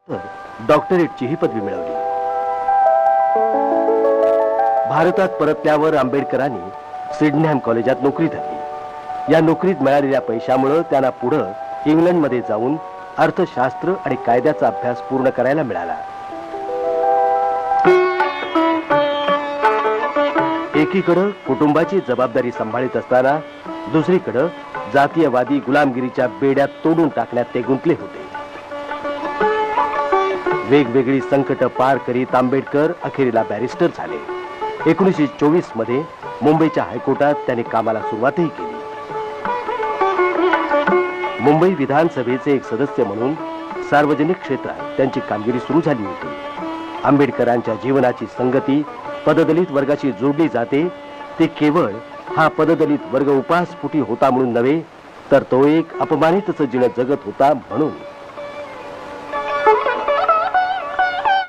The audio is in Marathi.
डॉक्टरेटची ही पदवी मिळवली. भारतात परतल्यावर आंबेडकरांनी सिडनहॅम कॉलेजात नोकरी धरली. या नोकरीत मिळालेल्या पैशामुळे त्यांना पुढे इंग्लंडमध्ये जाऊन अर्थशास्त्र आणि कायद्याचा अभ्यास पूर्ण करायला मिळाला. एकीकडे कुटुंबाची जबाबदारी सांभाळत असताना दुसरीकडे जातीयवादी गुलामगिरीच्या बेड्यात तोडून टाकण्यात ते गुंतले होते. वेगवेगळी संकट पार करीत आंबेडकर अखेरीला बॅरिस्टर झाले. 1924 मध्ये मुंबईच्या हायकोर्टात त्यांनी कामाला सुरुवातही केली. मुंबई विधानसभेचे एक सदस्य म्हणून सार्वजनिक क्षेत्रात त्यांची कामगिरी सुरू झाली होती. आंबेडकरांच्या जीवनाची संगती पददलित वर्गाशी जोडली जाते. ते केवळ हा पददलित वर्ग उपासपोटी होता म्हणून नव्हे, तर तो एक अपमानितच जीवन जगत होता म्हणून.